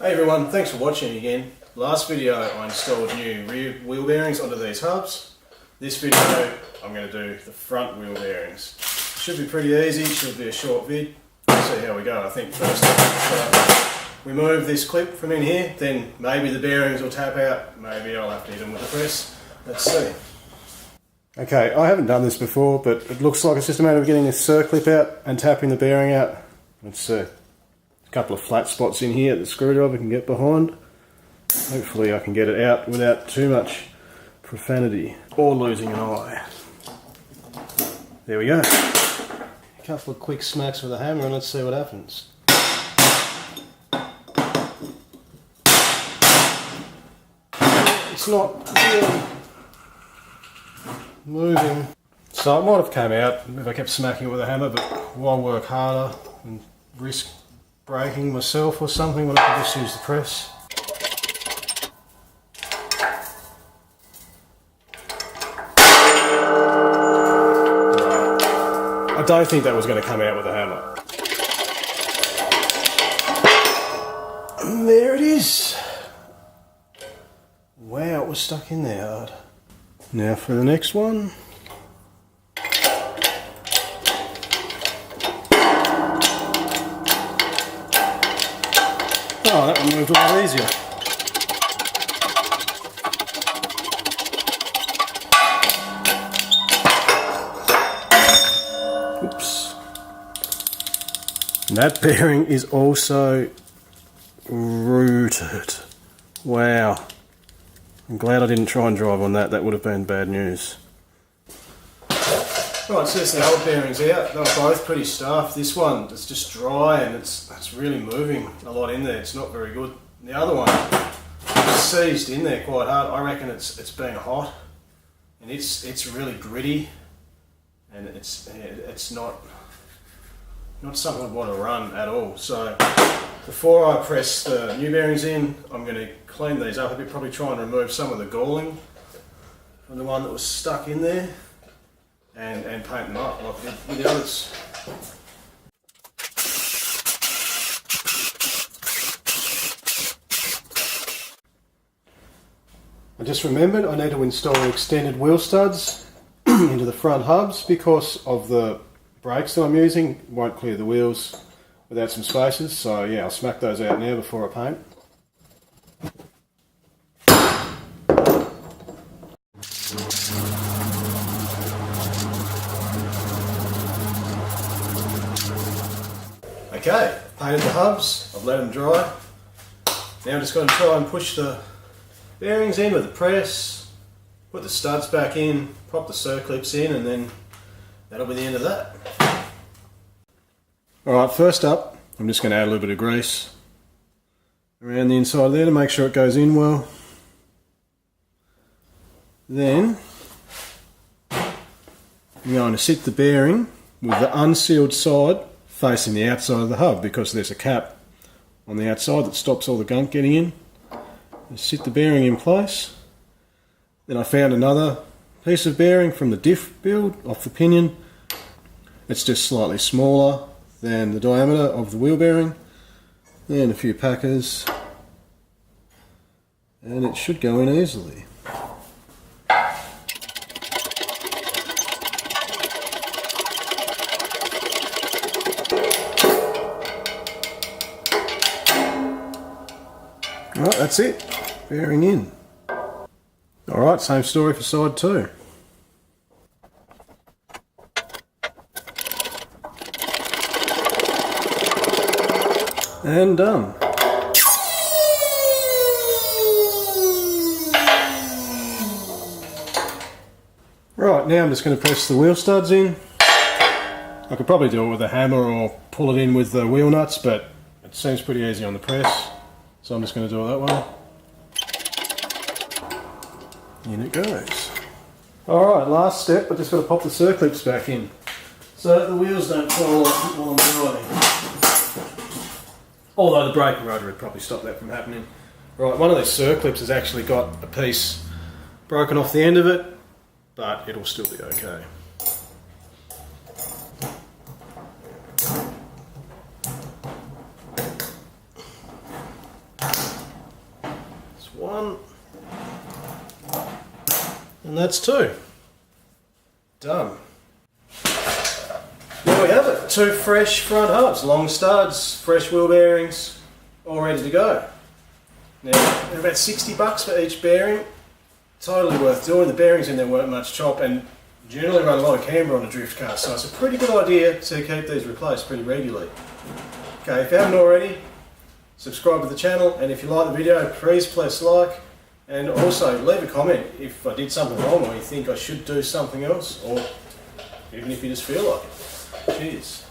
Hey everyone, thanks for watching again. Last video I installed new rear wheel bearings onto these hubs. This video I'm going to do the front wheel bearings. Should be pretty easy, should be a short vid. Let's see how we go. I think first we move this clip from in here, then maybe the bearings will tap out, maybe I'll have to hit them with the press. Let's see. Okay, I haven't done this before, but it looks like it's just a matter of getting this circlip out and tapping the bearing out. Let's see. A couple of flat spots in here that the screwdriver can get behind. Hopefully I can get it out without too much profanity or losing an eye. There we go. A couple of quick smacks with a hammer and let's see what happens. It's not really moving. So it might have come out if I kept smacking it with a hammer, but why work harder and risk breaking myself or something when I can just use the press? I don't think that was going to come out with a hammer. And there it is. Wow, it was stuck in there hard. Now for the next one. Oh, that one moved a lot easier. Oops. And that bearing is also rooted. Wow. I'm glad I didn't try and drive on that, that would have been bad news. Right, so there's the old bearings out. They were both pretty stuffed. This one is just dry and it's really moving a lot in there. It's not very good. And the other one is seized in there quite hard. I reckon it's been hot and it's really gritty and it's not something I'd want to run at all. So before I press the new bearings in, I'm going to clean these up a bit, probably try and remove some of the galling from the one that was stuck in there and paint them up like with the others. I just remembered I need to install extended wheel studs into the front hubs because of the brakes that I'm using. It won't clear the wheels without some spaces, so yeah, I'll smack those out now before I paint. Okay, painted the hubs, I've let them dry. Now I'm just going to try and push the bearings in with the press, put the studs back in, pop the circlips in, and then that'll be the end of that. Alright, first up, I'm just going to add a little bit of grease around the inside there to make sure it goes in well. Then I'm going to sit the bearing with the unsealed side facing the outside of the hub because there's a cap on the outside that stops all the gunk getting in. Just sit the bearing in place. Then I found another piece of bearing from the diff build off the pinion. It's just slightly smaller than the diameter of the wheel bearing. Then a few packers. And it should go in easily. Right, that's it. Bearing in. Alright, same story for side 2. And done. Right, now I'm just going to press the wheel studs in. I could probably do it with a hammer or pull it in with the wheel nuts, but it seems pretty easy on the press. So I'm just going to do it that way. In it goes. Alright, last step, I just got to pop the circlips back in so that the wheels don't fall off while I'm driving. Although the braking rotor would probably stop that from happening. Right, one of these circlips has actually got a piece broken off the end of it, but it'll still be okay. And that's 2. Done. There we have it. 2 fresh front hubs, long studs, fresh wheel bearings, all ready to go. Now, they're about $60 for each bearing. Totally worth doing. The bearings in there weren't much chop and generally run a lot of camber on a drift car, so it's a pretty good idea to keep these replaced pretty regularly. Okay, if you haven't already, subscribe to the channel, and if you like the video, please press like, and also leave a comment if I did something wrong or you think I should do something else, or even if you just feel like it. Cheers.